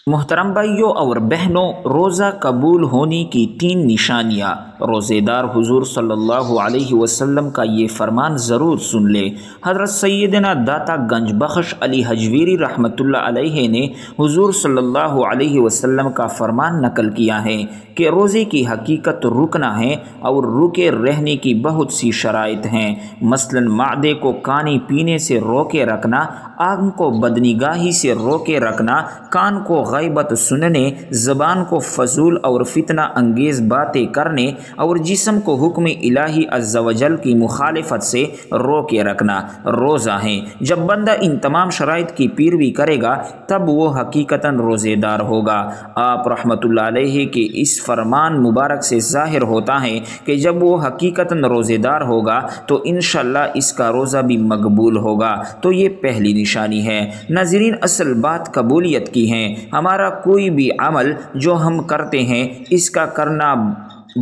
محترم بھائیوں اور بہنوں، روزہ قبول ہونے کی 3 نشانیاں۔ روزے دار حضور صلی اللہ علیہ وسلم کا یہ فرمان ضرور سن لے۔ حضرت سیدنا داتا گنج بخش علی حجویری رحمۃ اللہ علیہ نے حضور صلی اللہ علیہ وسلم کا فرمان نقل کیا ہے کہ روزے کی حقیقت رکنا ہے اور رکے رہنے کی بہت سی شرائط ہیں، مثلاً معدے کو کھانے پینے سے روکے رکھنا، آنکھ کو بدنگاہی سے روکے رکھنا، کان کو غیبت سننے، زبان کو فضول اور فتنہ انگیز باتیں کرنے اور جسم کو حکم الہی عز و جل کی مخالفت سے روکے رکھنا روزہ ہیں۔ جب بندہ ان تمام شرائط کی پیروی کرے گا تب وہ حقیقتاً روزے دار ہوگا۔ آپ رحمۃ اللہ علیہ کے اس فرمان مبارک سے ظاہر ہوتا ہے کہ جب وہ حقیقتاً روزے دار ہوگا تو انشاءاللہ اس کا روزہ بھی مقبول ہوگا۔ تو یہ پہلی نشانی ہے۔ ناظرین، اصل بات قبولیت کی ہے۔ ہمارا کوئی بھی عمل جو ہم کرتے ہیں اس کا کرنا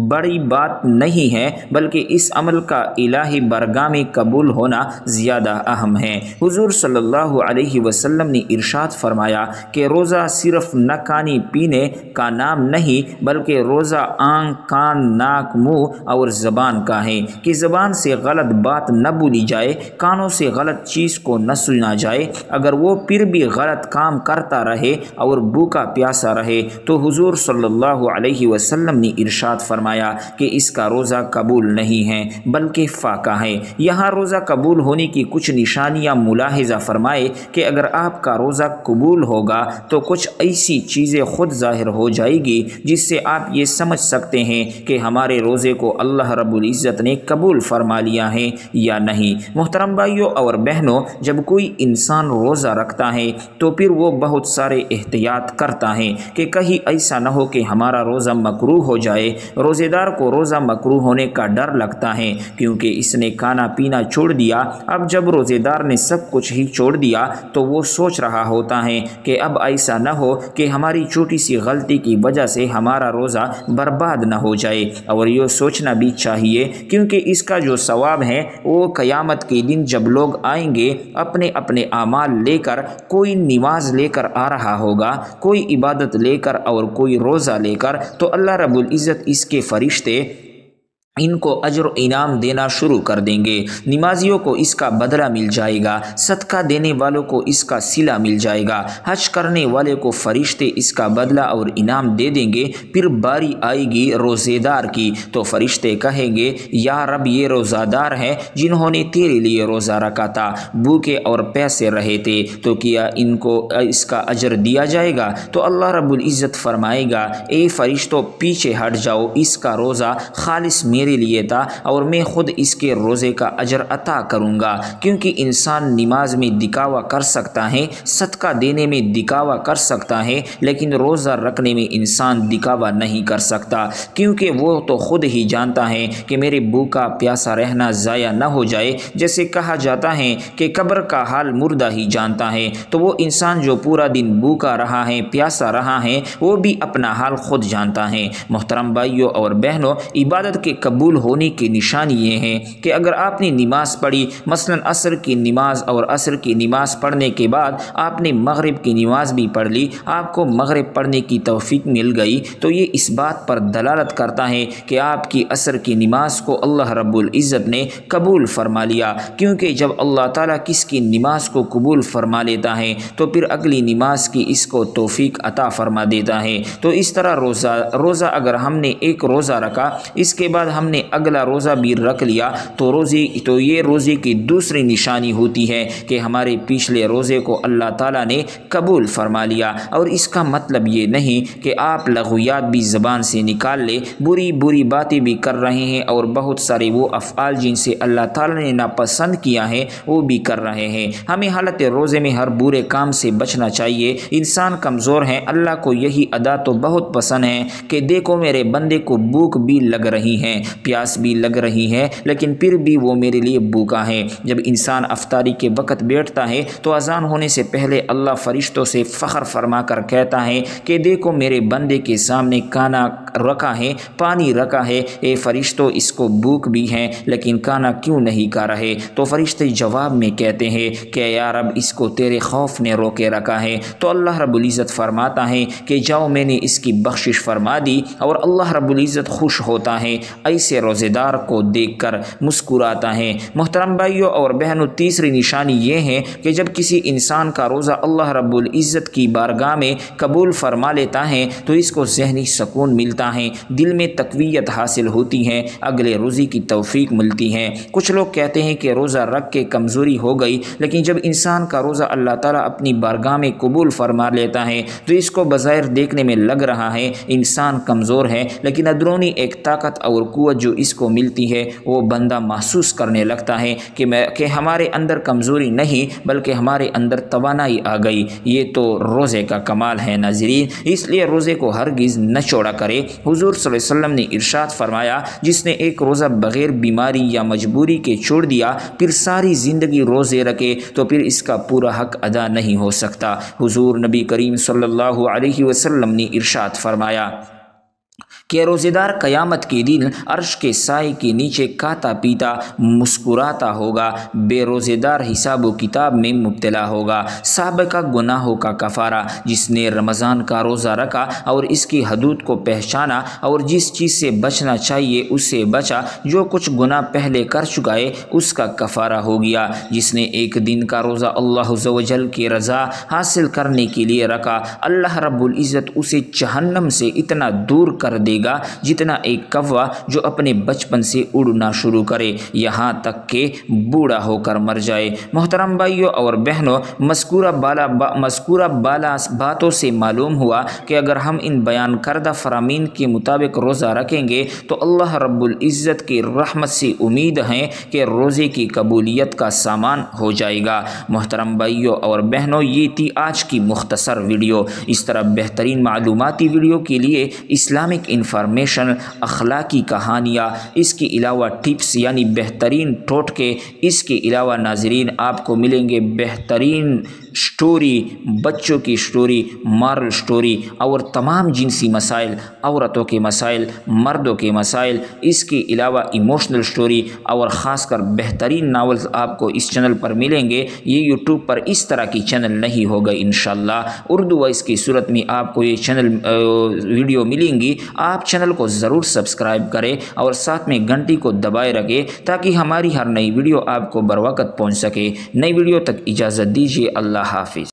بڑی بات نہیں ہے، بلکہ اس عمل کا الہی بارگاہ میں قبول ہونا زیادہ اہم ہے۔ حضور صلی اللہ علیہ وسلم نے ارشاد فرمایا کہ روزہ صرف نہ کھانے پینے کا نام نہیں، بلکہ روزہ آنکھ، کان، ناک، منہ اور زبان کا ہے کہ زبان سے غلط بات نہ بولی جائے، کانوں سے غلط چیز کو نہ سنا جائے۔ اگر وہ پھر بھی غلط کام کرتا رہے اور بھوکا پیاسا رہے تو حضور صلی اللہ علیہ وسلم نے ارشاد فرمایا کہ اس کا روزہ قبول نہیں ہے بلکہ فاقہ ہے۔ یہاں روزہ قبول ہونے کی کچھ نشانیاں ملاحظہ فرمائے کہ اگر آپ کا روزہ قبول ہوگا تو کچھ ایسی چیزیں خود ظاہر ہو جائے گی جس سے آپ یہ سمجھ سکتے ہیں کہ ہمارے روزے کو اللہ رب العزت نے قبول فرما لیا ہے یا نہیں۔ محترم بھائیوں اور بہنوں، جب کوئی انسان روزہ رکھتا ہے تو پھر وہ بہت سارے احتیاط کرتا ہے کہ کہیں ایسا نہ ہو کہ ہمارا روزہ مکروہ ہو جائے۔ روزے دار کو روزہ مکروہ ہونے کا ڈر لگتا ہے کیونکہ اس نے کھانا پینا چھوڑ دیا۔ اب جب روزے دار نے سب کچھ ہی چھوڑ دیا تو وہ سوچ رہا ہوتا ہے کہ اب ایسا نہ ہو کہ ہماری چھوٹی سی غلطی کی وجہ سے ہمارا روزہ برباد نہ ہو جائے، اور یہ سوچنا بھی چاہیے کیونکہ اس کا جو ثواب ہے وہ قیامت کے دن جب لوگ آئیں گے اپنے اپنے اعمال لے کر، کوئی نماز لے کر آ رہا ہوگا، کوئی عبادت لے کر اور کوئی روزہ لے کر، تو اللہ رب العزت اس کے فرشتے ان کو اجر و انعام دینا شروع کر دیں گے۔ نمازیوں کو اس کا بدلہ مل جائے گا، صدقہ دینے والوں کو اس کا صلہ مل جائے گا، حج کرنے والے کو فرشتے اس کا بدلہ اور انعام دے دیں گے۔ پھر باری آئے گی روزے دار کی تو فرشتے کہیں گے یا رب، یہ روزہ دار ہیں جنہوں نے تیرے لیے روزہ رکھا تھا، بھوکے اور پیاسے رہے تھے، تو کیا ان کو اس کا اجر دیا جائے گا؟ تو اللہ رب العزت فرمائے گا، اے فرشتوں پیچھے ہٹ جاؤ، اس کا روزہ خالص میرے لیے تھا اور میں خود اس کے روزے کا اجر عطا کروں گا۔ کیونکہ انسان نماز میں دکھاوا کر سکتا ہے، صدقہ دینے میں دکھاوا کر سکتا ہے، لیکن روزہ رکھنے میں انسان دکھاوا نہیں کر سکتا، کیونکہ وہ تو خود ہی جانتا ہے کہ میرے بھوکا پیاسا رہنا ضائع نہ ہو جائے۔ جیسے کہا جاتا ہے کہ قبر کا حال مردہ ہی جانتا ہے، تو وہ انسان جو پورا دن بھوکا رہا ہے، پیاسا رہا ہے، وہ بھی اپنا حال خود جانتا ہے۔ محترم بھائیوں اور بہنوں، عبادت کے قبول ہونے کی نشانی یہ ہے کہ اگر آپ نے نماز پڑھی، مثلا عصر کی نماز، اور عصر کی نماز پڑھنے کے بعد آپ نے مغرب کی نماز بھی پڑھ لی، آپ کو مغرب پڑھنے کی توفیق مل گئی، تو یہ اس بات پر دلالت کرتا ہے کہ آپ کی عصر کی نماز کو اللہ رب العزت نے قبول فرما لیا۔ کیونکہ جب اللہ تعالیٰ کس کی نماز کو قبول فرما لیتا ہے تو پھر اگلی نماز کی اس کو توفیق عطا فرما دیتا ہے۔ تو اس طرح روزہ اگر ہم نے ایک روزہ رکھا، اس کے بعد ہم نے اگلا روزہ بھی رکھ لیا، تو یہ روزے کی دوسری نشانی ہوتی ہے کہ ہمارے پچھلے روزے کو اللہ تعالیٰ نے قبول فرما لیا۔ اور اس کا مطلب یہ نہیں کہ آپ لغویات بھی زبان سے نکال لے، بری باتیں بھی کر رہے ہیں اور بہت سارے وہ افعال جن سے اللہ تعالیٰ نے ناپسند کیا ہے وہ بھی کر رہے ہیں۔ ہمیں حالت روزے میں ہر برے کام سے بچنا چاہیے۔ انسان کمزور ہے، اللہ کو یہی ادا تو بہت پسند ہے کہ دیکھو میرے بندے کو بھوک بھی لگ رہی ہے پیاس بھی لگ رہی ہے لیکن پھر بھی وہ میرے لیے بھوکا ہے۔ جب انسان افطاری کے وقت بیٹھتا ہے تو اذان ہونے سے پہلے اللہ فرشتوں سے فخر فرما کر کہتا ہے کہ دیکھو میرے بندے کے سامنے کھانا رکھا ہے، پانی رکھا ہے، اے فرشتوں اس کو بھوک بھی ہے لیکن کھانا کیوں نہیں کھا رہے؟ تو فرشتے جواب میں کہتے ہیں کہ یا رب اس کو تیرے خوف نے روکے رکھا ہے۔ تو اللہ رب العزت فرماتا ہے کہ جاؤ میں نے اس کی بخشش فرما دی، اور اللہ رب العزت خوش ہوتا ہے، ایسے روزے دار کو دیکھ کر مسکراتا ہے۔ محترم بھائیوں اور بہنوں، تیسری نشانی یہ ہے کہ جب کسی انسان کا روزہ اللہ رب العزت کی بارگاہ میں قبول فرما لیتا ہے تو اس کو ذہنی سکون ملتا ہے، دل میں تقویت حاصل ہوتی ہے، اگلے روزے کی توفیق ملتی ہے۔ کچھ لوگ کہتے ہیں کہ روزہ رکھ کے کمزوری ہو گئی، لیکن جب انسان کا روزہ اللہ تعالیٰ اپنی بارگاہ میں قبول فرما لیتا ہے تو اس کو بظاہر دیکھنے میں لگ رہا ہے انسان کمزور ہے، لیکن اندرونی ایک طاقت اور قوت جو اس کو ملتی ہے وہ بندہ محسوس کرنے لگتا ہے کہ ہمارے اندر کمزوری نہیں بلکہ ہمارے اندر توانائی آ گئی۔ یہ تو روزے کا کمال ہے ناظرین، اس لیے روزے کو ہرگز نہ چھوڑا کرے۔ حضور صلی اللہ علیہ وسلم نے ارشاد فرمایا، جس نے ایک روزہ بغیر بیماری یا مجبوری کے چھوڑ دیا پھر ساری زندگی روزے رکھے تو پھر اس کا پورا حق ادا نہیں ہو سکتا۔ حضور نبی کریم صلی اللہ علیہ وسلم نے ارشاد فرمایا کہ روزے دار قیامت کے دن عرش کے سائے کے نیچے کھاتا پیتا مسکراتا ہوگا، بے روزے دار حساب و کتاب میں مبتلا ہوگا۔ سابقہ گناہوں کا کفارہ، جس نے رمضان کا روزہ رکھا اور اس کی حدود کو پہچانا اور جس چیز سے بچنا چاہیے اس سے بچا، جو کچھ گناہ پہلے کر چکا ہے اس کا کفارہ ہو گیا۔ جس نے ایک دن کا روزہ اللہ عز و جل کی رضا حاصل کرنے کے لیے رکھا، اللہ رب العزت اسے جہنم سے اتنا دور کر دے گا جتنا ایک کوا جو اپنے بچپن سے اڑنا شروع کرے یہاں تک کہ بوڑھا ہو کر مر جائے۔ محترم بھائیوں اور بہنوں، مذکورہ بالا باتوں سے معلوم ہوا کہ اگر ہم ان بیان کردہ فرامین کے مطابق روزہ رکھیں گے تو اللہ رب العزت کی رحمت سے امید ہے کہ روزے کی قبولیت کا سامان ہو جائے گا۔ محترم بھائیوں اور بہنوں، یہ تھی آج کی مختصر ویڈیو۔ اس طرح بہترین معلوماتی ویڈیو کے لیے اسلامک انفارمیشن، اخلاقی کہانیاں، اس کے علاوہ ٹپس یعنی بہترین ٹوٹکے، اس کے علاوہ ناظرین آپ کو ملیں گے بہترین سٹوری، بچوں کی سٹوری، مارل سٹوری اور تمام جنسی مسائل، عورتوں کے مسائل، مردوں کے مسائل، اس کے علاوہ ایموشنل سٹوری اور خاص کر بہترین ناولز آپ کو اس چینل پر ملیں گے۔ یہ یوٹیوب پر اس طرح کی چینل نہیں ہوگا انشاءاللہ، اردو وائس کی صورت میں آپ کو یہ چینل ویڈیو ملیں گی۔ آپ چینل کو ضرور سبسکرائب کریں اور ساتھ میں گھنٹی کو دبائے رکھیں تاکہ ہماری ہر نئی ویڈیو آپ کو بر وقت پہنچ سکے۔ نئی ویڈیو تک اجازت دیجیے، اللہ حافظ۔